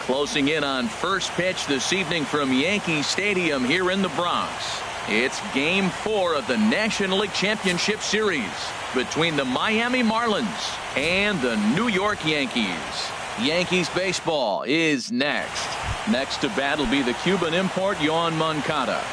Closing in on first pitch this evening from Yankee Stadium here in the Bronx. It's Game 4 of the National League Championship Series between the Miami Marlins and the New York Yankees. Yankees baseball is next. Next to bat will be the Cuban import Yoan Moncada.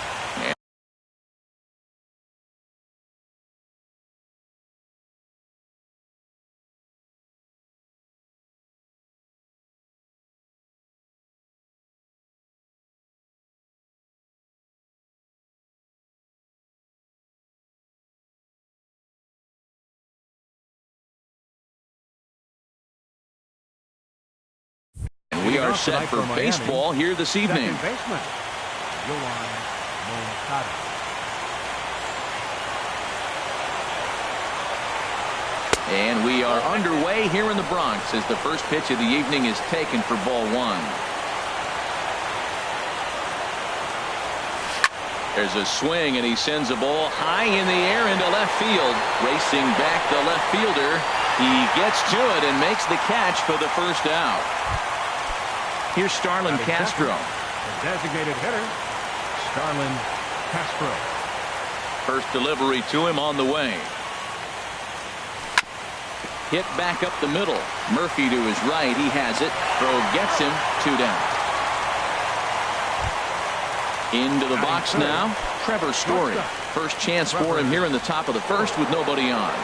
We are set for baseball here this evening. Second baseman, Yoan Moncada. And we are underway here in the Bronx as the first pitch of the evening is taken for ball one. There's a swing and he sends a ball high in the air into left field. Racing back the left fielder. He gets to it and makes the catch for the first out. Here's Starlin Castro. The designated hitter, Starlin Castro. First delivery to him on the way. Hit back up the middle. Murphy to his right. He has it. Throw gets him. 2 down. Into the box now. Trevor Story. First chance for him here in the top of the first with nobody on.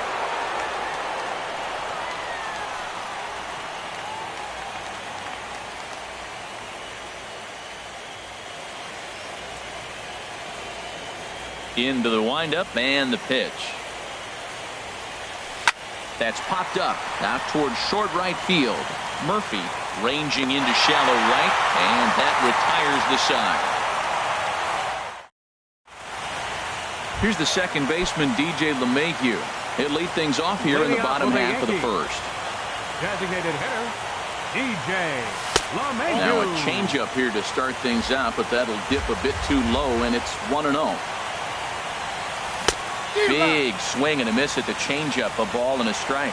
Into the windup and the pitch. That's popped up out towards short right field. Murphy ranging into shallow right, and that retires the side. Here's the second baseman, DJ LeMahieu. He'll lead things off here in the bottom half of the first. Designated hitter, DJ LeMahieu. Now a changeup here to start things out, but that'll dip a bit too low, and it's 1-0. Big swing and a miss at the changeup. A ball and a strike.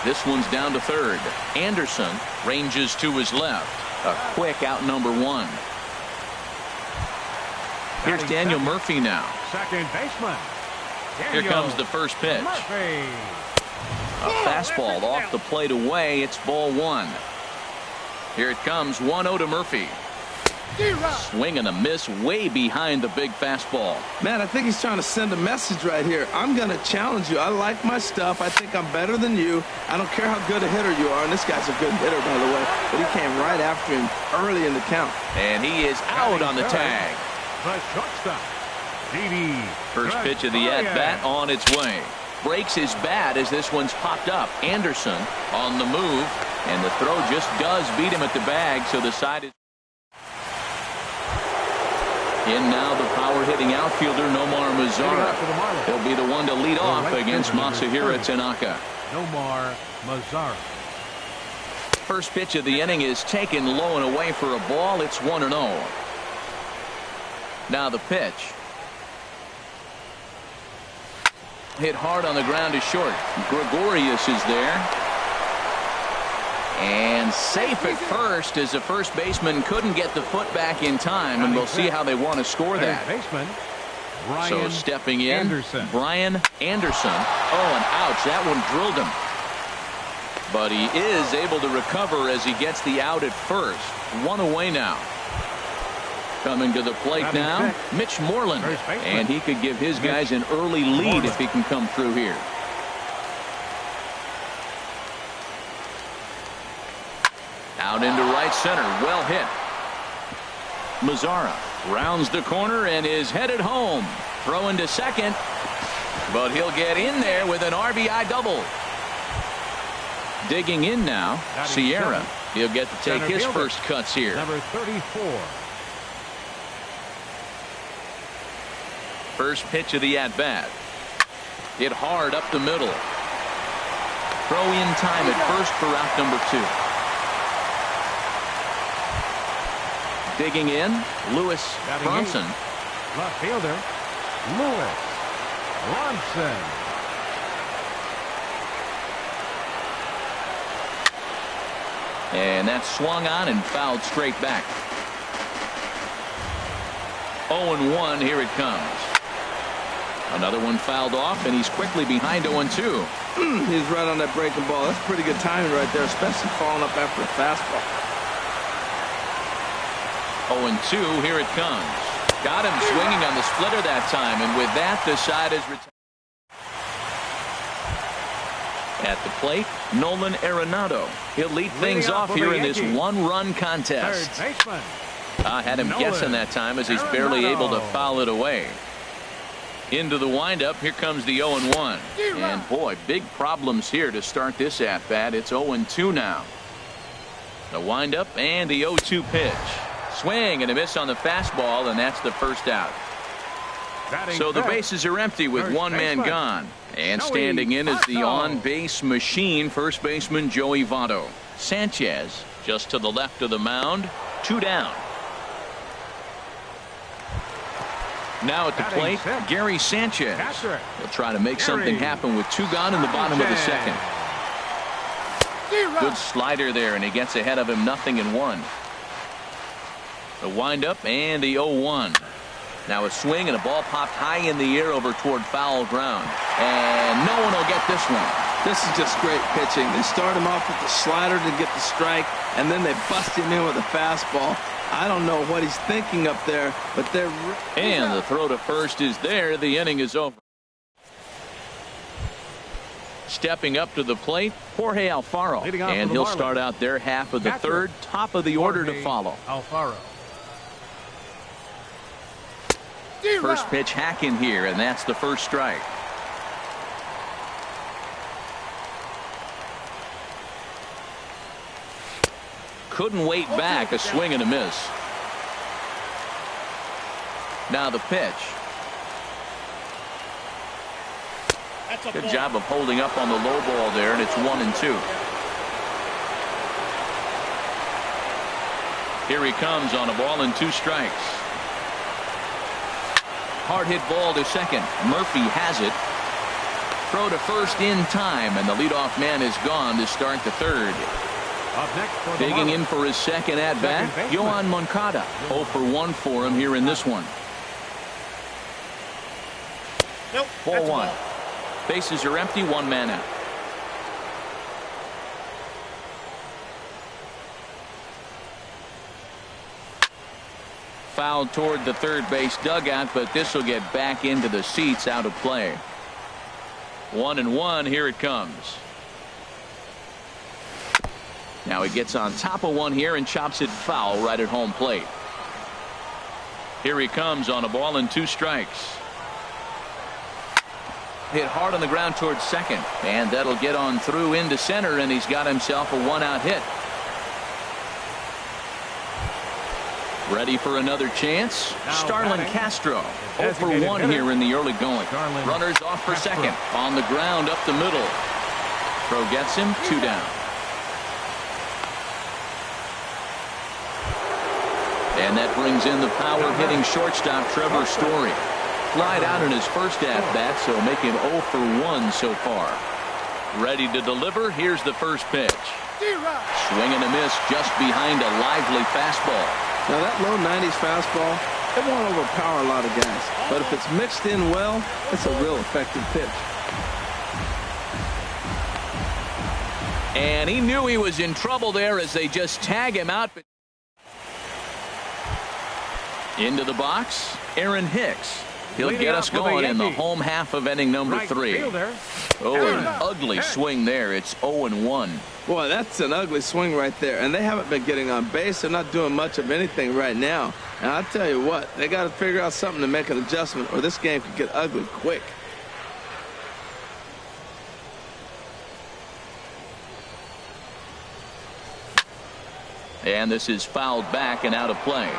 This one's down to third. Anderson ranges to his left. A quick out number one. Here's Daniel Murphy now. Second baseman. Here comes the first pitch. Murphy. A fastball off the plate away. It's ball one. Here it comes. 1-0 to Murphy. Swing and a miss way behind the big fastball. Man, I think he's trying to send a message right here. I'm going to challenge you. I like my stuff. I think I'm better than you. I don't care how good a hitter you are. And this guy's a good hitter, by the way. But he came right after him early in the count. And he is out on the tag. The shortstop, DD. First pitch of the at-bat on its way. Breaks his bat as this one's popped up. Anderson on the move. And the throw just does beat him at the bag. So the side is... In now the power-hitting outfielder, Nomar Mazara. He'll be the one to lead off against Masahiro Tanaka. Nomar Mazara. First pitch of the inning is taken low and away for a ball. It's 1-0. Now the pitch. Hit hard on the ground to short. Gregorius is there. And safe at first as the first baseman couldn't get the foot back in time, and we'll see how they want to score that. So stepping in, Brian Anderson. Oh, and ouch, that one drilled him. But he is able to recover as he gets the out at first. One away now. Coming to the plate now, Mitch Moreland. And he could give his guys an early lead if he can come through here. Out into right center. Well hit. Mazara rounds the corner and is headed home. Throwing to second. But he'll get in there with an RBI double. Digging in now, Sierra. He'll get to take his first cuts here. Number 34. First pitch of the at-bat. Hit hard up the middle. Throw in time at first for out number 2. Digging in, Lewis Bronson. Left fielder, Lewis Bronson. And that's swung on and fouled straight back. 0-1, here it comes. Another one fouled off, and he's quickly behind 0-2. He's right on that breaking ball. That's pretty good timing right there, especially falling up after a fastball. 0-2, here it comes. Got him swinging on the splitter that time, and with that, the side is retired. At the plate, Nolan Arenado. He'll lead things off here in this one-run contest. I had him guessing that time as he's barely able to foul it away. Into the windup, here comes the 0-1. And boy, big problems here to start this at-bat. It's 0-2 now. The windup and the 0-2 pitch. Swing and a miss on the fastball, and that's the first out. So the bases are empty with one man gone. And standing in is the on-base machine, first baseman Joey Votto. Sanchez just to the left of the mound, 2 down. Now at the plate, Gary Sanchez. He'll try to make something happen with 2 gone in the bottom of the second. Good slider there, and he gets ahead of him, 0-1. The windup and the 0-1. Now a swing and a ball popped high in the air over toward foul ground. And no one will get this one. This is just great pitching. They start him off with the slider to get the strike, and then they bust him in with a fastball. I don't know what he's thinking up there, but they're... And the throw to first is there. The inning is over. Stepping up to the plate, Jorge Alfaro. And he'll start out their half of the third, top of the order to follow. Alfaro. First pitch hack in here, and that's the first strike. Couldn't wait back, a swing and a miss. Now the pitch. Good job of holding up on the low ball there, and it's 1-2. Here he comes on a ball and 2 strikes. Hard hit ball to second. Murphy has it. Throw to first in time, and the leadoff man is gone to start the third. Up next for Digging in for his second at-bat, Yohan Moncada. 0 for 1 for him here in this one. 4-1. Bases are empty, 1 man out. Foul toward the third base dugout, but this will get back into the seats, out of play. 1-1, here it comes. Now he gets on top of one here and chops it foul right at home plate. Here he comes on a ball and 2 strikes. Hit hard on the ground towards second, and that'll get on through into center, and he's got himself a 1-out hit. Ready for another chance? Starlin Castro. 0 for 1 here in the early going. Runners off for second. On the ground up the middle. Throw gets him, 2 down. And that brings in the power-hitting shortstop Trevor Story. Flied out in his first at-bat, so make him 0 for 1 so far. Ready to deliver. Here's the first pitch. Swing and a miss just behind a lively fastball. Now that low 90s fastball, it won't overpower a lot of guys. But if it's mixed in well, it's a real effective pitch. And he knew he was in trouble there as they just tag him out. Into the box, Aaron Hicks. He'll get us going in the home half of inning number 3. Oh, an ugly swing there. It's 0-1. Boy, that's an ugly swing right there. And they haven't been getting on base. They're not doing much of anything right now. And I'll tell you what, they got to figure out something to make an adjustment, or this game could get ugly quick. And this is fouled back and out of play.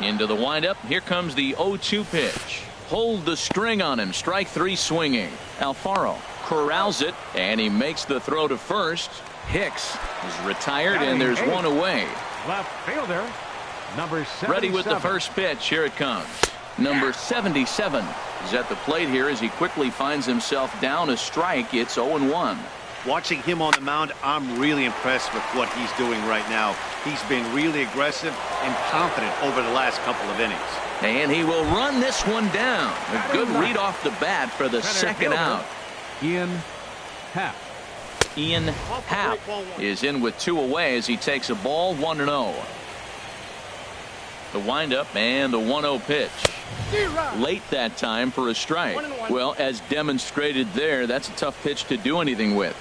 Into the windup. Here comes the 0-2 pitch. Hold the string on him. Strike 3 swinging. Alfaro corrals it, and he makes the throw to first. Hicks is retired, and there's 1 away. Left fielder, number 77. Ready with the first pitch. Here it comes. Number 77 is at the plate here as he quickly finds himself down a strike. It's 0-1. Watching him on the mound, I'm really impressed with what he's doing right now. He's been really aggressive and confident over the last couple of innings. And he will run this one down. A good read off the bat for the second out. Ian Happ. Ian Happ is in with 2 away as he takes a ball 1-0. The windup and the 1-0 pitch. Late that time for a strike. Well, as demonstrated there, that's a tough pitch to do anything with.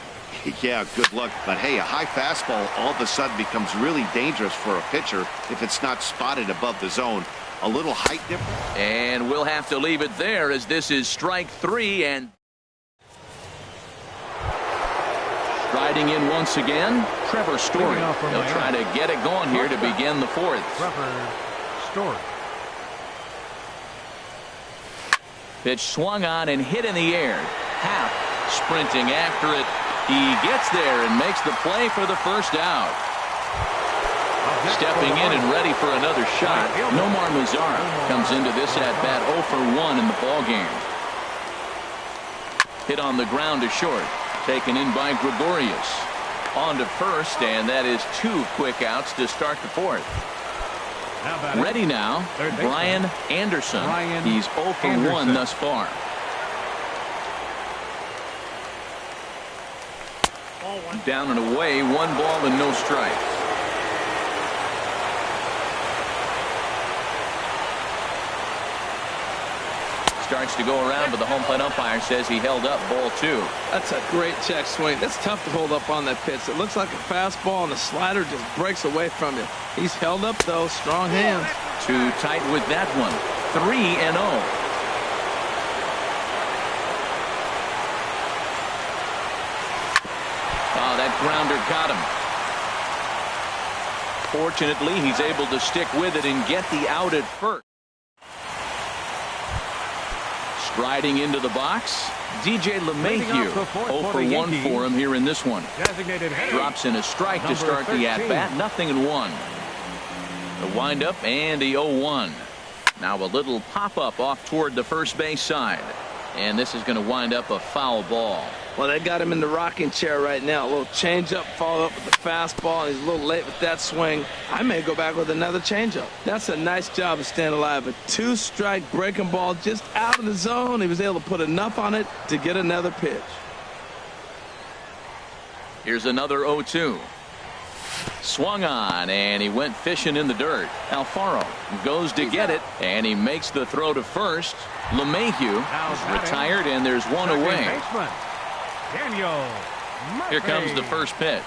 Yeah, good luck. But hey, a high fastball all of a sudden becomes really dangerous for a pitcher if it's not spotted above the zone. A little height difference. And we'll have to leave it there as this is strike 3. And striding in once again, Trevor Story. He'll try to get it going here to begin the 4th. Trevor Story. Pitch swung on and hit in the air. Happ sprinting after it. He gets there and makes the play for the first out. Stepping in and ready for another shot, Nomar Mazara comes into this at-bat 0 for 1 in the ballgame. Hit on the ground to short. Taken in by Gregorius. On to first, and that is 2 quick outs to start the 4th. Ready now, Brian Anderson. He's 0 for 1 thus far. Down and away, 1 ball and no strikes. Starts to go around, but the home plate umpire says he held up ball 2. That's a great check swing. That's tough to hold up on that pitch. It looks like a fastball, and the slider just breaks away from you. He's held up, though. Strong hands. Too tight with that one. 3-0. Oh, that grounder got him. Fortunately, he's able to stick with it and get the out at first. Striding into the box, DJ LeMahieu. 0 for 1 for him here in this one. Drops in a strike to start the at-bat. 0-1. The windup and the 0-1. Now a little pop-up off toward the first base side. And this is going to wind up a foul ball. Well, they got him in the rocking chair right now. A little changeup, followed up with the fastball. He's a little late with that swing. I may go back with another changeup. That's a nice job of staying alive. A 2-strike breaking ball just out of the zone. He was able to put enough on it to get another pitch. Here's another 0-2. Swung on, and he went fishing in the dirt. Alfaro goes to get it, and he makes the throw to first. LeMahieu is retired, and there's 1 away. Here comes the first pitch.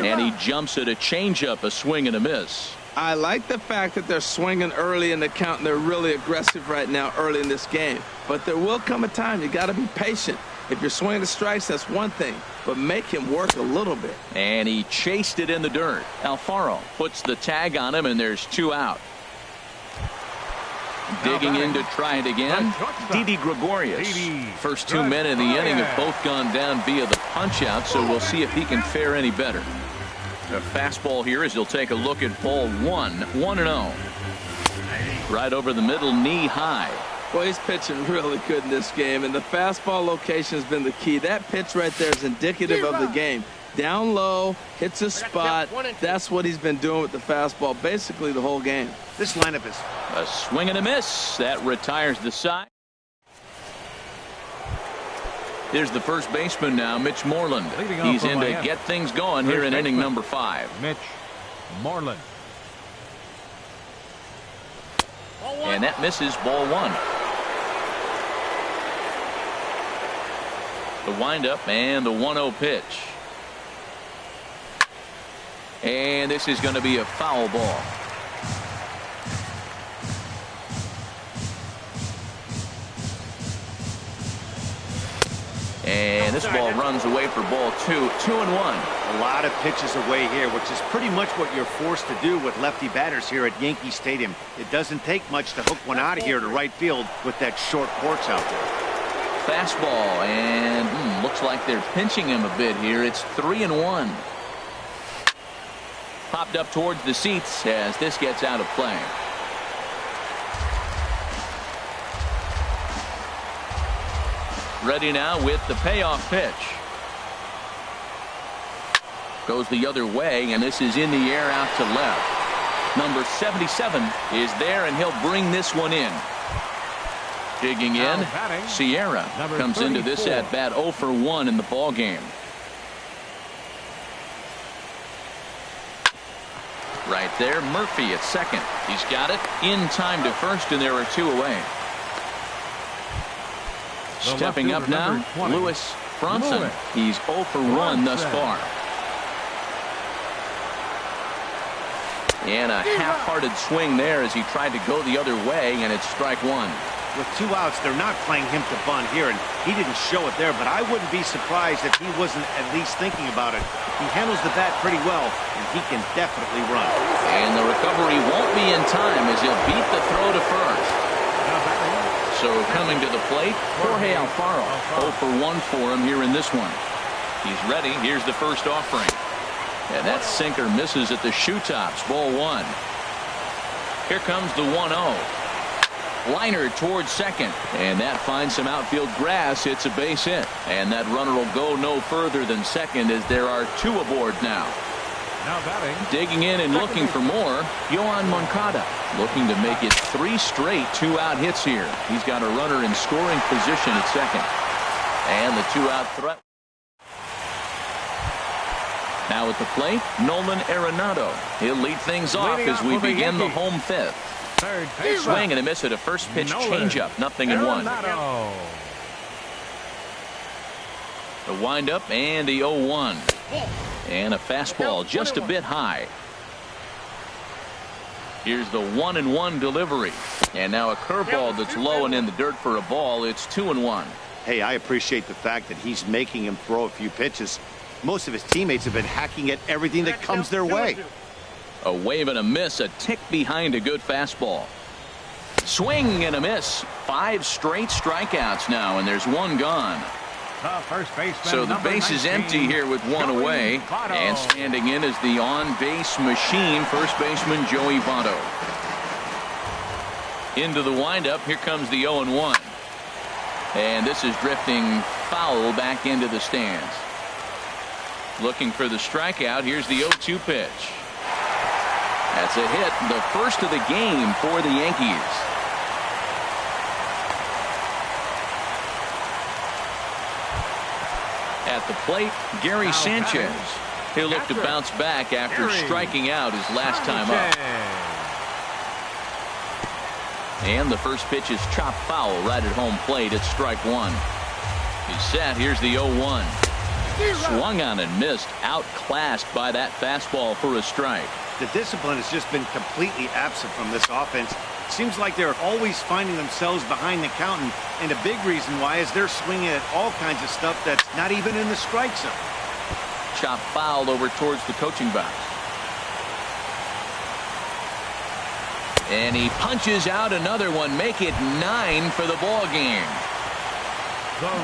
And he jumps at a changeup, a swing and a miss. I like the fact that they're swinging early in the count, and they're really aggressive right now early in this game. But there will come a time you got to be patient. If you're swinging the strikes, that's one thing, but make him work a little bit. And he chased it in the dirt. Alfaro puts the tag on him, and there's 2 out. Digging in to try it again, Didi Gregorius. First 2 men in the inning have both gone down via the punch-out, so we'll see if he can fare any better. A fastball here as he'll take a look at ball 1. 1-0. Right over the middle, knee high. Well, he's pitching really good in this game, and the fastball location has been the key. That pitch right there is indicative of the game. Down low, hits a spot. That's what he's been doing with the fastball basically the whole game. This lineup is a swing and a miss. That retires the side. Here's the first baseman now, Mitch Moreland. He's in to get things going here in inning number 5. Mitch Moreland. And that misses ball 1. The windup and the 1-0 pitch. And this is going to be a foul ball. And this ball runs away for ball 2. 2-1. a lot of pitches away here, which is pretty much what you're forced to do with lefty batters here at Yankee Stadium. It doesn't take much to hook one out of here to right field with that short porch out there. Fastball, and looks like they're pinching him a bit here. It's 3-1. Popped up towards the seats as this gets out of play. Ready now with the payoff pitch. Goes the other way, and this is in the air out to left. Number 77 is there, and he'll bring this one in. Digging in, Sierra comes 34. into this at bat 0 for 1 in the ball game. Right there, Murphy at second. He's got it in time to first, and there are 2 away. Stepping up now, Lewis Bronson. He's 0 for 1 thus far. And a half-hearted swing there as he tried to go the other way, and it's strike 1. With 2 outs, they're not playing him to bunt here, and he didn't show it there, but I wouldn't be surprised if he wasn't at least thinking about it. He handles the bat pretty well, and he can definitely run. And the recovery won't be in time as he'll beat the throw to first. So coming to the plate, Jorge Alfaro. 0 for 1 for him here in this one. He's ready. Here's the first offering. And that sinker misses at the shoe tops. Ball 1. Here comes the 1-0. Liner towards second, and that finds some outfield grass. It's a base hit, and that runner will go no further than second as there are 2 aboard now. Now batting. Digging in and looking for more, Yohan Moncada looking to make it 3 straight 2-out hits here. He's got a runner in scoring position at second, and the 2-out threat. Now at the plate, Nolan Arenado. He'll lead things off as we begin the home 5th. Swing and a miss at a first pitch changeup. 0-1. The windup and the 0-1. And a fastball just a bit high. Here's the 1-1 delivery. And now a curveball that's low and in the dirt for a ball. It's 2-1. Hey, I appreciate the fact that he's making him throw a few pitches. Most of his teammates have been hacking at everything that comes their way. A wave and a miss, a tick behind a good fastball. Swing and a miss. 5 straight strikeouts now, and there's 1 gone. So the base is empty here with 1 away. And standing in is the on-base machine, first baseman Joey Votto. Into the windup, here comes the 0-1. And this is drifting foul back into the stands. Looking for the strikeout, here's the 0-2 pitch. That's a hit, the first of the game for the Yankees. At the plate, Gary Sanchez. He'll look to bounce back after striking out his last time up. And the first pitch is chopped foul right at home plate. It's strike 1. He's set. Here's the 0-1. Swung on and missed. Outclassed by that fastball for a strike. The discipline has just been completely absent from this offense. Seems like they're always finding themselves behind the count, and a big reason why is they're swinging at all kinds of stuff that's not even in the strike zone. Chop fouled over towards the coaching box. And he punches out another one. Make it 9 for the ball game.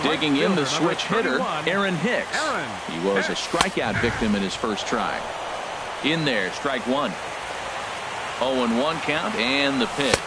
Digging in the switch hitter, Aaron Hicks. He was a strikeout victim in his first try. In there, strike 1. 0-1 count, and the pitch.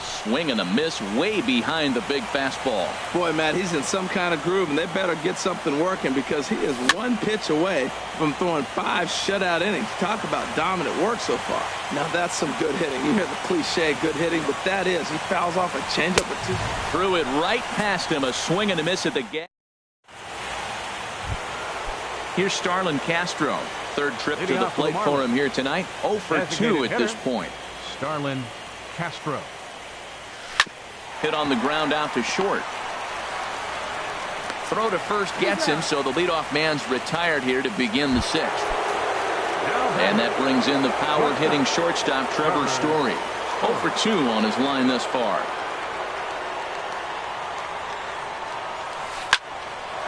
Swing and a miss way behind the big fastball. Boy, Matt, he's in some kind of groove, and they better get something working because he is 1 pitch away from throwing 5 shutout innings. Talk about dominant work so far. Now that's some good hitting. You hear the cliche good hitting, but that is. He fouls off a changeup or 2. Threw it right past him. A swing and a miss at the gap. Here's Starlin Castro. 3rd trip to the plate for him here tonight. 0 for 2 at this point. Starlin Castro. Hit on the ground out to short. Throw to first gets him, so the leadoff man's retired here to begin the 6th. And that brings in the power-hitting shortstop Trevor Story. 0 for 2 on his line thus far.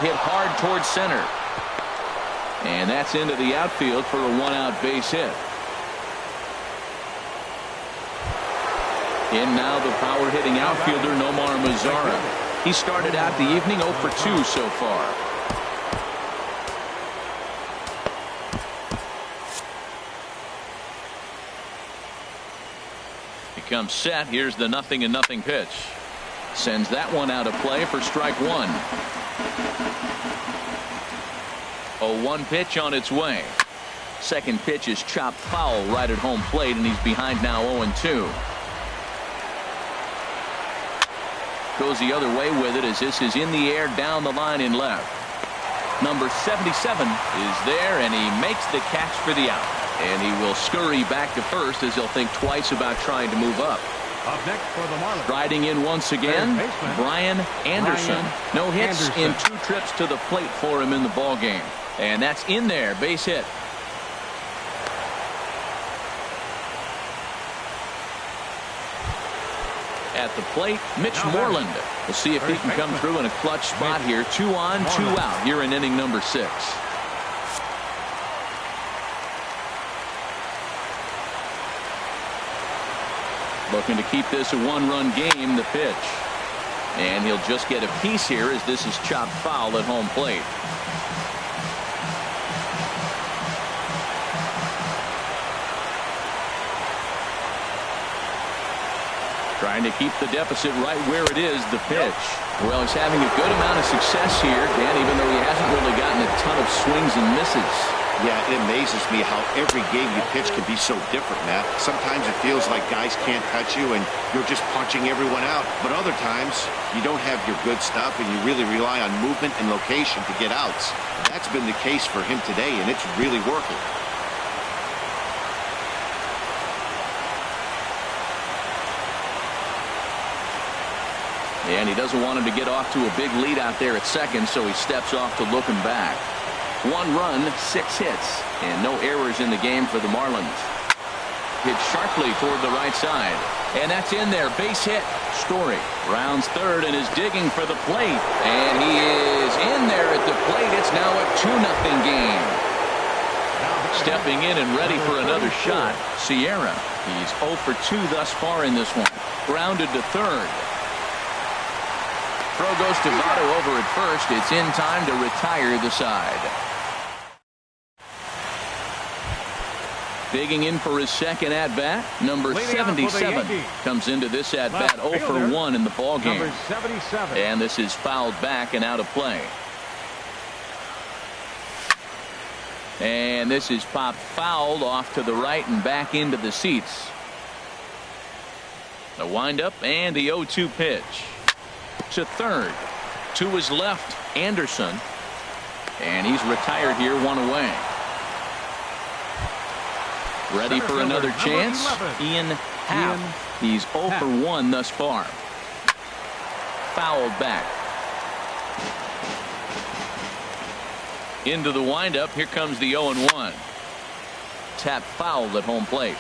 Hit hard towards center. And that's into the outfield for a 1-out base hit. In now the power-hitting outfielder Nomar Mazara. He started out the evening 0 for 2 so far. He comes set. Here's the 0-0 pitch. Sends that one out of play for strike 1. 0-1 pitch on its way. Second pitch is chopped foul right at home plate, and he's behind now 0-2. Goes the other way with it as this is in the air down the line in left. Number 77 is there, and he makes the catch for the out. And he will scurry back to first as he'll think twice about trying to move up. Up next for the Marlins. Riding in once again, Brian Anderson. No hits in 2 trips to the plate for him in the ball game. And that's in there, base hit. At the plate, Mitch Moreland. We'll see if he can come through in a clutch spot here. 2 on, 2 out here in inning number 6. Looking to keep this a 1-run game, the pitch. And he'll just get a piece here as this is chopped foul at home plate. Trying to keep the deficit right where it is, the pitch. Well, he's having a good amount of success here, Dan, even though he hasn't really gotten a ton of swings and misses. Yeah, it amazes me how every game you pitch can be so different, Matt. Sometimes it feels like guys can't touch you and you're just punching everyone out. But other times, you don't have your good stuff and you really rely on movement and location to get outs. That's been the case for him today, and it's really working. And he doesn't want him to get off to a big lead out there at second, so he steps off to look him back. 1 run, 6 hits, and no errors in the game for the Marlins. Hit sharply toward the right side, and that's in there. Base hit. Story rounds third and is digging for the plate, and he is in there at the plate. It's now a 2-0 game. Stepping in and ready for another shot, Sierra. He's 0 for 2 thus far in this one. Grounded to third. Throw goes to Votto over at first. It's in time to retire the side. Digging in for his second at-bat, number 77 comes into this at-bat 0 for 1 in the ball game. Number 77. And this is fouled back and out of play. And this is popped fouled off to the right and back into the seats. The windup and the 0-2 pitch. To third. To his left, Anderson. And he's retired here, 1 away. Ready for another chance? Ian Happ. He's 0 for 1 thus far. Fouled back. Into the windup. Here comes the 0-1. Tap fouled at home plate.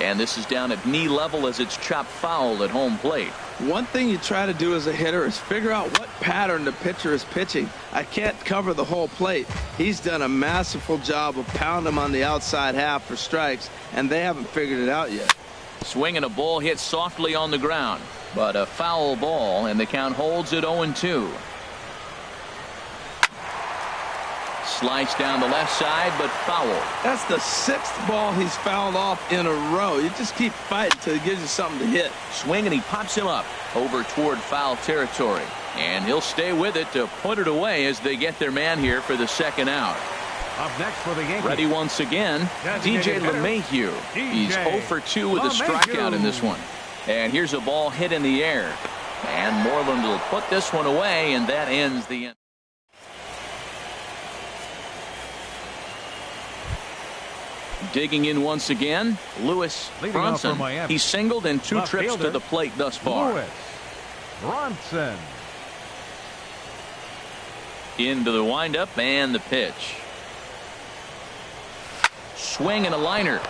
And this is down at knee level as it's chopped foul at home plate. One thing you try to do as a hitter is figure out what pattern the pitcher is pitching. I can't cover the whole plate. He's done a masterful job of pounding him on the outside half for strikes, and they haven't figured it out yet. Swinging a ball hit softly on the ground, but a foul ball, and the count holds at 0-2. Slice down the left side, but foul. That's the 6th ball he's fouled off in a row. You just keep fighting until he gives you something to hit. Swing, and he pops him up over toward foul territory. And he'll stay with it to put it away as they get their man here for the second out. Up next for the Yankees. Ready once again, DJ LeMahieu. He's 0 for 2 with a strikeout in this one. And here's a ball hit in the air. And Moreland will put this one away, and that ends the end. Digging in once again, Lewis Bronson. He singled in 2 trips to the plate thus far. Lewis Bronson. Into the windup and the pitch. Swing and a liner.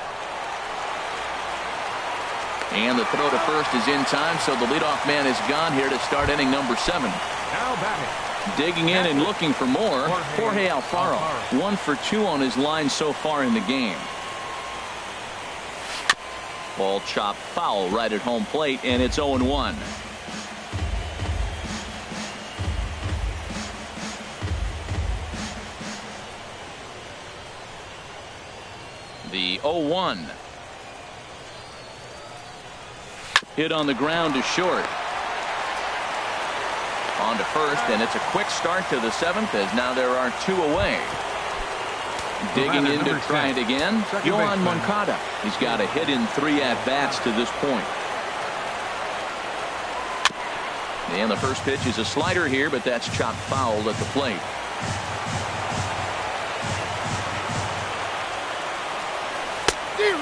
And the throw to first is in time, so the leadoff man is gone here to start inning number 7. Now batting. Digging in and looking for more, Jorge Alfaro. 1 for 2 on his line so far in the game. Ball chopped foul right at home plate, and it's 0-1. The 0-1. Hit on the ground to short. On to first, and it's a quick start to the 7th as now there are 2 away. Digging in to try it again, Yohan Moncada. He's got a hit in 3 at-bats to this point. And the first pitch is a slider here, but that's chopped foul at the plate.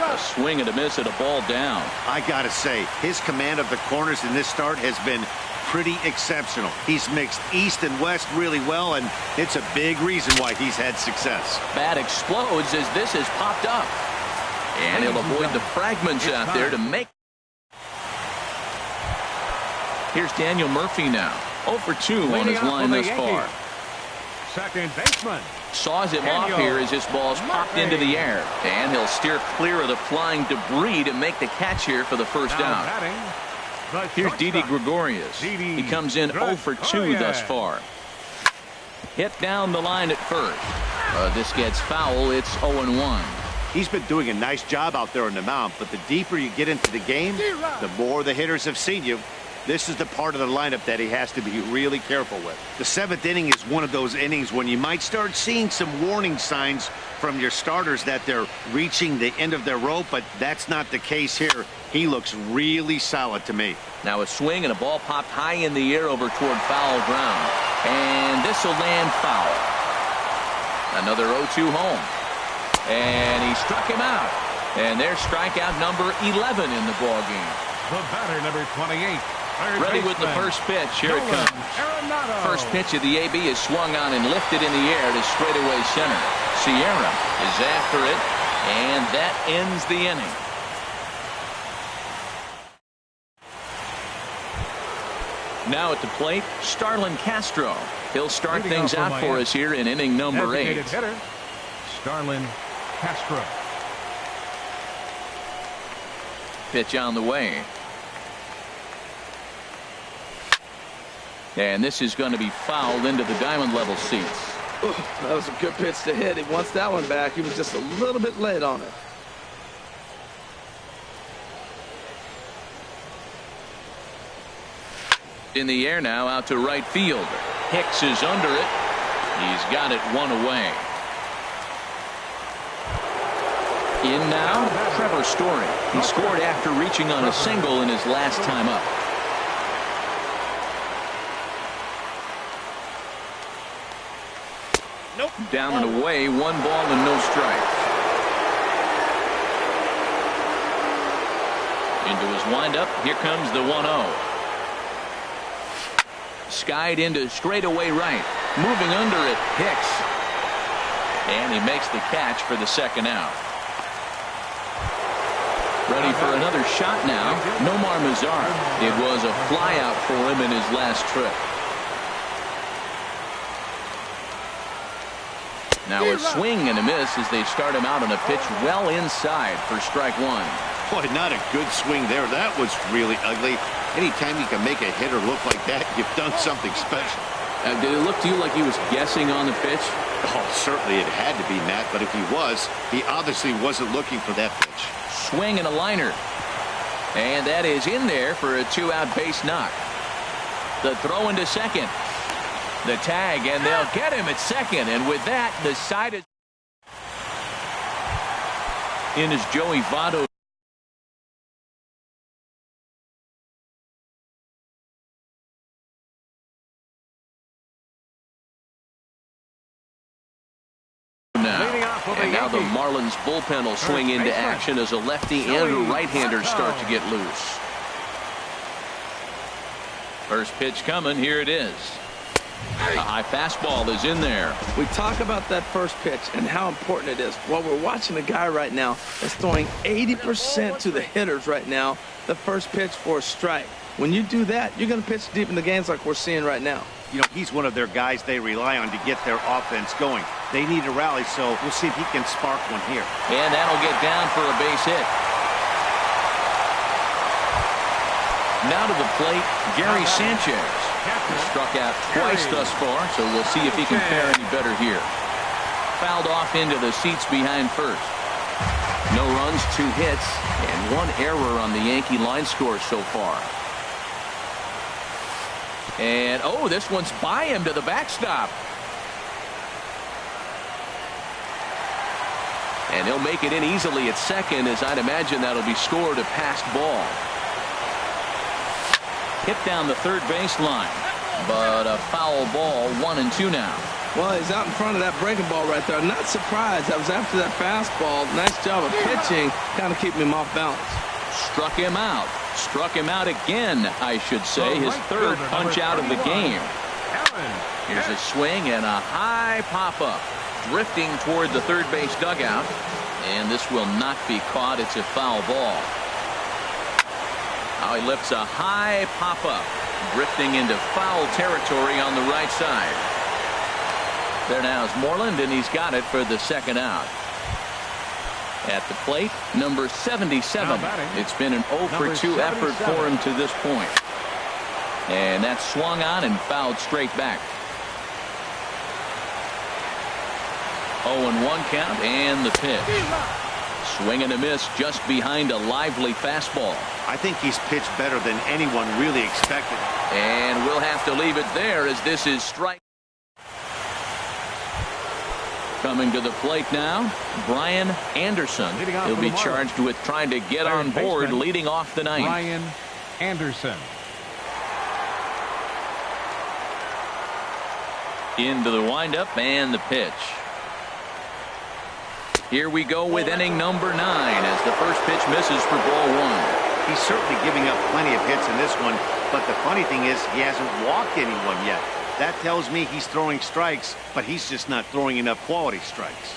A swing and a miss at a ball down. I gotta say, his command of the corners in this start has been pretty exceptional. He's mixed east and west really well, and it's a big reason why he's had success. Bat explodes as this has popped up. And he'll avoid the fragments out there to make. Here's Daniel Murphy now. 0 for 2 on his line thus far. Second baseman. Saws him off here as this ball's popped into the air. And he'll steer clear of the flying debris to make the catch here for first down. Here's Didi Gregorius. He comes in 0 for 2 thus far. Hit down the line at first. This gets foul. It's 0-1. He's been doing a nice job out there on the mound, but the deeper you get into the game, the more the hitters have seen you. This is the part of the lineup that he has to be really careful with. The 7th inning is one of those innings when you might start seeing some warning signs from your starters that they're reaching the end of their rope, but that's not the case here. He looks really solid to me. Now a swing and a ball popped high in the air over toward foul ground. And this will land foul. Another 0-2 home. And he struck him out. And there's strikeout number 11 in the ball game. The batter, number 28. Ready with the first pitch. Here it comes. First pitch of the AB is swung on and lifted in the air to straightaway center. Sierra is after it, and that ends the inning. Now at the plate, Starlin Castro. He'll start things out for us here in inning number 8. Hitter, Starlin Castro. Pitch on the way. And this is going to be fouled into the diamond level seats. Ooh, that was a good pitch to hit. He wants that one back. He was just a little bit late on it. In the air now out to right field. Hicks is under it. He's got it 1 away. In now, Trevor Story. He scored after reaching on a single in his last time up. Nope. Down and away, 1 ball and no strikes. Into his windup, here comes the 1-0. Skied into straightaway right. Moving under it, Hicks. And he makes the catch for the second out. Ready for another shot now, Nomar Mazar. It was a flyout for him in his last trip. Now a swing and a miss as they start him out on a pitch well inside for strike 1. Boy, not a good swing there. That was really ugly. Anytime you can make a hitter look like that, you've done something special. Did it look to you like he was guessing on the pitch? Oh, certainly it had to be, Matt, but if he was, he obviously wasn't looking for that pitch. Swing and a liner. And that is in there for a 2-out base knock. The throw into second. The tag, and they'll get him at second. And with that, the side is in is Joey Votto. And now the Marlins bullpen will swing into action as a lefty and a right-hander start to get loose. First pitch coming. Here it is. A high fastball is in there. We talk about that first pitch and how important it is. Well, we're watching a guy right now that's throwing 80% to the hitters right now. The first pitch for a strike. When you do that, you're going to pitch deep in the games like we're seeing right now. You know, he's one of their guys they rely on to get their offense going. They need a rally, so we'll see if he can spark one here. And that'll get down for a base hit. Now to the plate, Gary Sanchez. Struck out twice thus far, so we'll see if he can fare any better here. Fouled off into the seats behind first. No runs, 2 hits, and 1 error on the Yankee line score so far. And, oh, this one's by him to the backstop. And he'll make it in easily at second, as I'd imagine that'll be scored a passed ball. Hit down the third baseline, but a foul ball, 1-2 now. Well, he's out in front of that breaking ball right there. Not surprised. I was after that fastball. Nice job of pitching, kind of keeping him off balance. Struck him out. Struck him out again, I should say. His third punch out of the game. Here's a swing and a high pop-up. Drifting toward the third base dugout. And this will not be caught. It's a foul ball. Now he lifts a high pop-up. Drifting into foul territory on the right side. There now is Moreland, and he's got it for the second out. At the plate, number 77. It's been an 0-for-2 effort for him to this point. And that's swung on and fouled straight back. 0-1 count, and the pitch. Swing and a miss just behind a lively fastball. I think he's pitched better than anyone really expected. And we'll have to leave it there, as this is strike. Coming to the plate now, Brian Anderson. He'll be charged with trying to get on board, leading off the ninth. Brian Anderson. Into the windup and the pitch. Here we go with inning number 9 as the first pitch misses for ball 1. He's certainly giving up plenty of hits in this one, but the funny thing is he hasn't walked anyone yet. That tells me he's throwing strikes, but he's just not throwing enough quality strikes.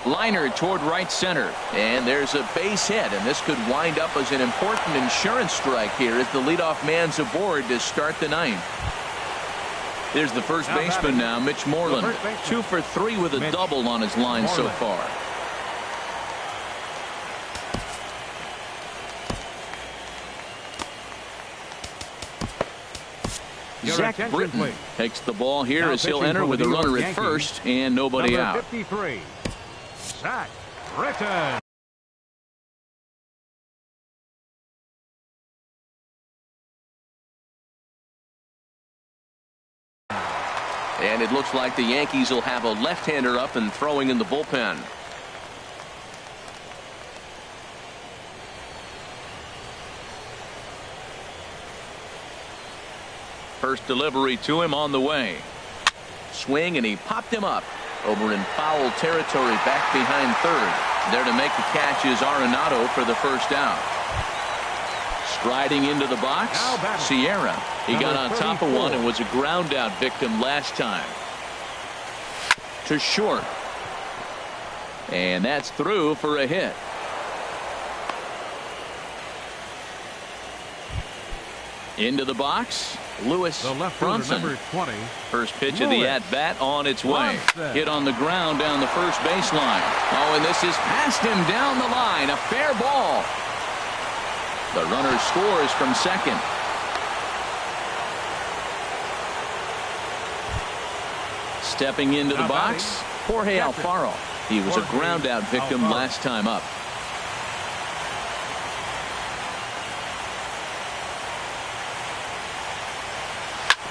Liner toward right center, and there's a base hit, and this could wind up as an important insurance strike here as the leadoff man's aboard to start the ninth. Here's the first baseman now, Mitch Moreland. 2 for 3 with a double on his line so far. Zach Britton takes the ball here as he'll enter with a runner at first and nobody out. 53, Zach Britton. And it looks like the Yankees will have a left-hander up and throwing in the bullpen. First delivery to him on the way. Swing, and he popped him up over in foul territory back behind third. There to make the catch is Arenado for the first out. Striding into the box, Sierra. He got on top of one and was a ground out victim last time. To short. And that's through for a hit. Into the box, Lewis Bronson. Number 20. First pitch of the at-bat on its way. Hit on the ground down the first baseline. Oh, and this is past him down the line. A fair ball. The runner scores from second. Stepping into the box, Jorge Alfaro. He was a ground out victim last time up.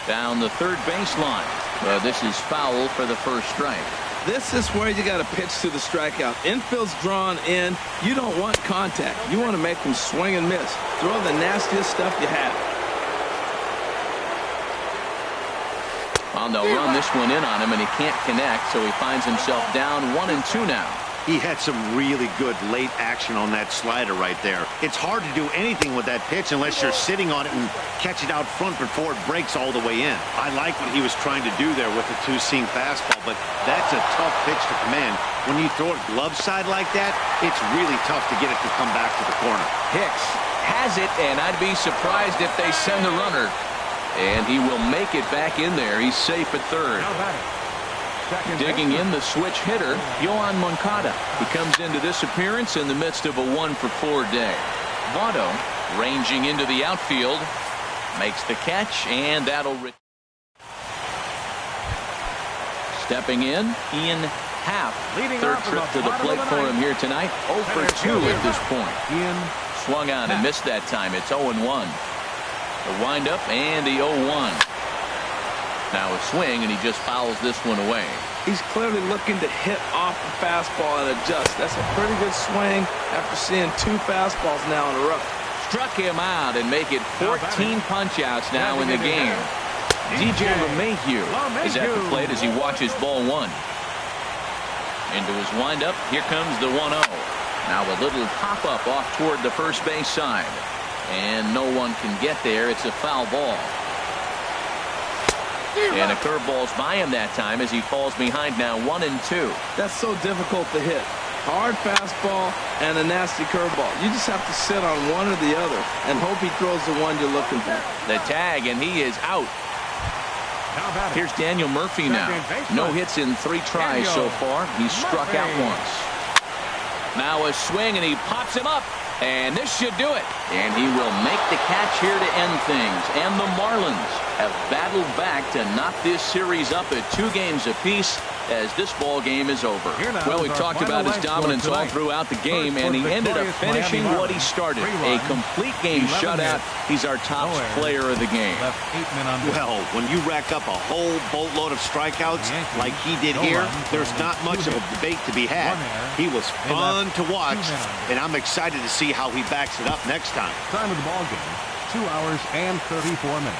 Down the third baseline. This is foul for the first strike. This is where you got to pitch to the strikeout. Infield's drawn in. You don't want contact. You want to make them swing and miss. Throw the nastiest stuff you have. Well, they'll run this one in on him, and he can't connect, so he finds himself down 1-2 now. He had some really good late action on that slider right there. It's hard to do anything with that pitch unless you're sitting on it and catch it out front before it breaks all the way in. I like what he was trying to do there with the two-seam fastball, but that's a tough pitch to command. When you throw it glove side like that, it's really tough to get it to come back to the corner. Hicks has it, and I'd be surprised if they send the runner. And he will make it back in there. He's safe at third. Digging in the switch hitter, Yohan Moncada. He comes into this appearance in the midst of a 1-for-4 day. Votto ranging into the outfield, makes the catch, and that'll. Stepping in, Ian Happ. Third trip to the plate for him here tonight. 0-for-2 at this point. Ian Swung on and missed that time. It's 0-1. The windup and the 0-1. Now a swing, and he just fouls this one away. He's clearly looking to hit off the fastball and adjust. That's a pretty good swing after seeing 2 fastballs now in a row. Struck him out and make it 14 punch-outs now in the game. DJ LeMahieu is at the plate as he watches ball 1. Into his windup. Here comes the 1-0. Now a little pop-up off toward the first base side. And no one can get there. It's a foul ball. And a curveball's by him that time as he falls behind now 1-2. That's so difficult to hit. Hard fastball and a nasty curveball. You just have to sit on one or the other and hope he throws the one you're looking for. The tag, and he is out. Here's Daniel Murphy now. No hits in 3 tries so far. He's struck out once. Now a swing, and he pops him up. And this should do it. And he will make the catch here to end things. And the Marlins have battled back to knock this series up at 2 games apiece as this ball game is over. Well, we've talked about his dominance all throughout the game, and he ended up finishing what he started. A complete game shutout. He's our top player of the game. Well, when you rack up a whole boatload of strikeouts like he did here, there's not much of a debate to be had. He was fun to watch, and I'm excited to see how he backs it up next time. Time of the ball game, 2 hours and 34 minutes.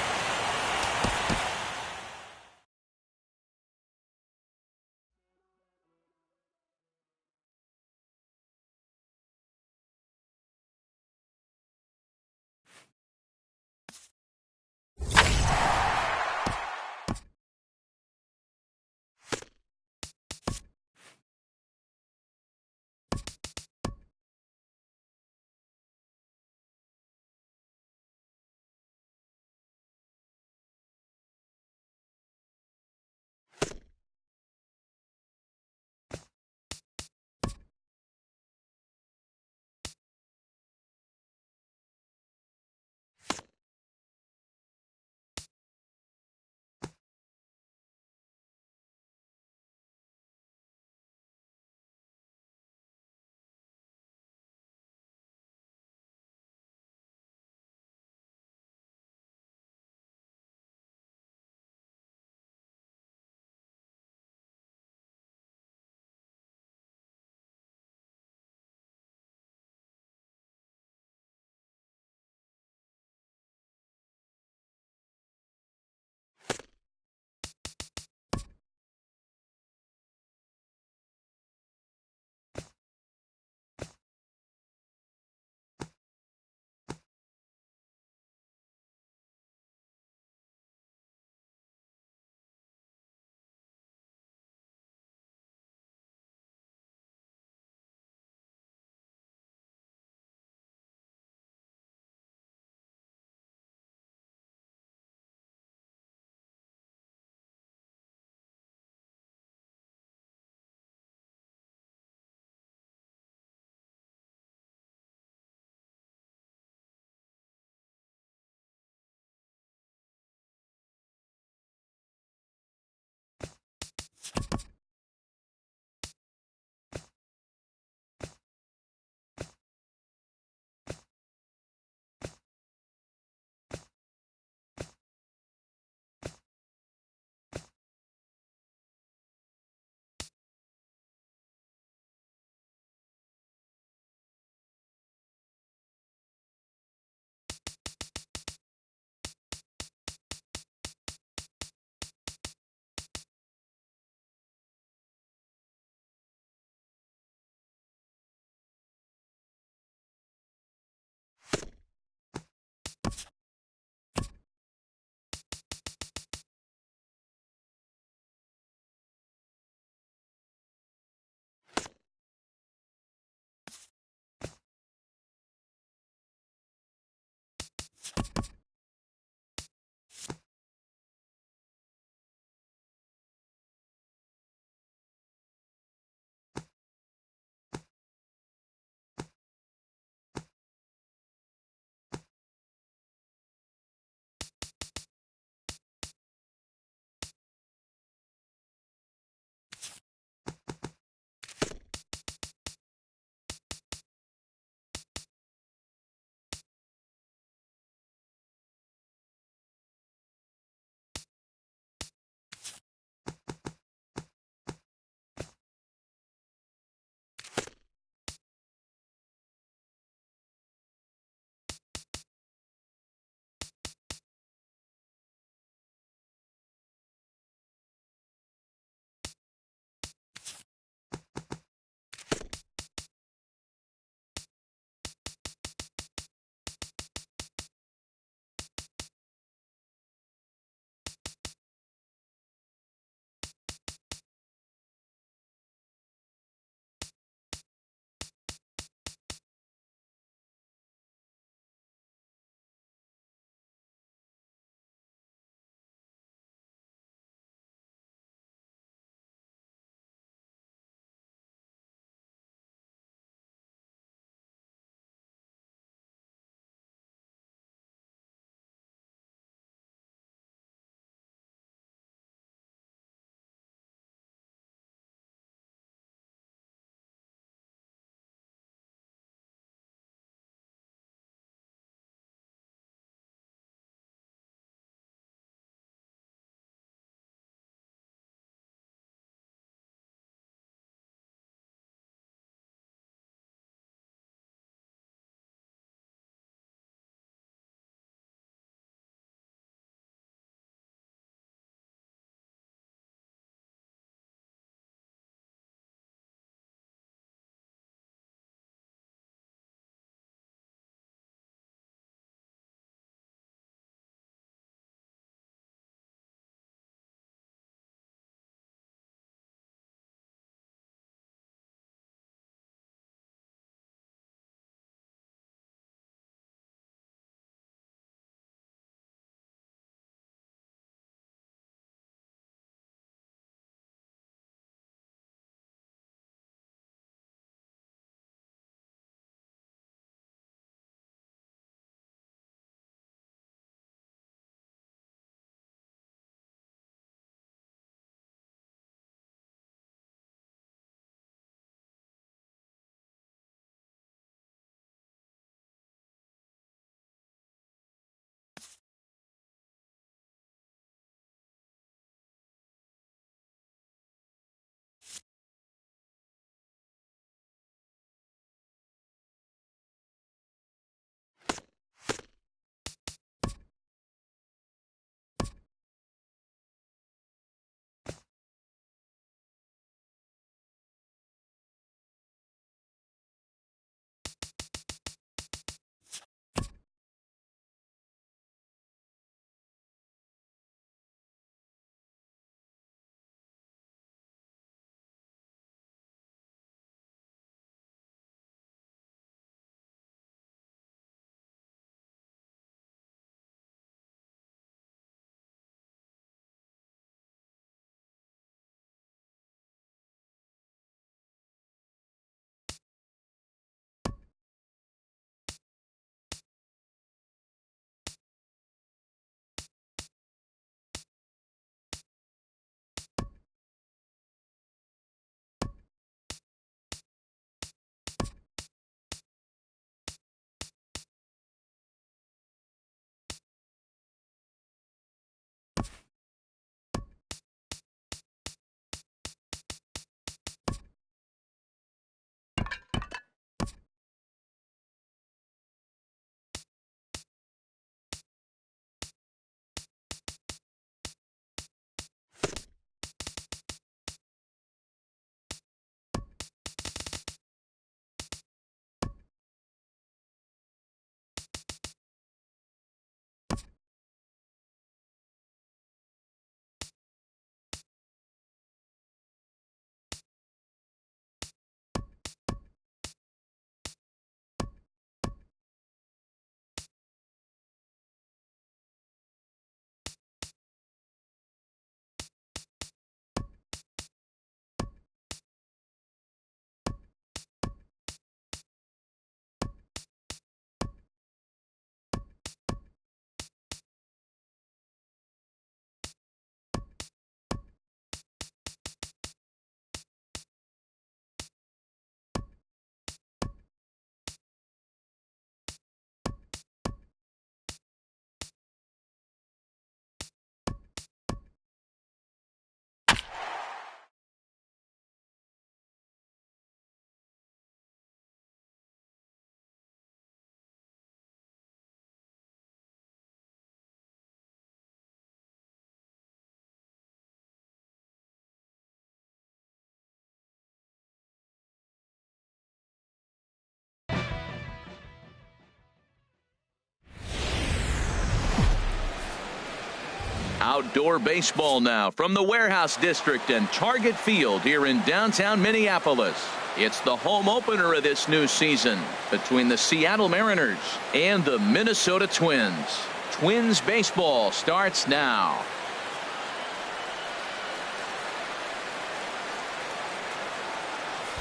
Outdoor baseball now from the Warehouse District and Target Field here in downtown Minneapolis. It's the home opener of this new season between the Seattle Mariners and the Minnesota Twins. Twins baseball starts now.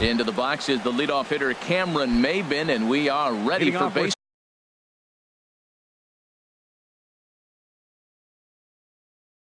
Into the box is the leadoff hitter Cameron Maybin, and we are ready for baseball.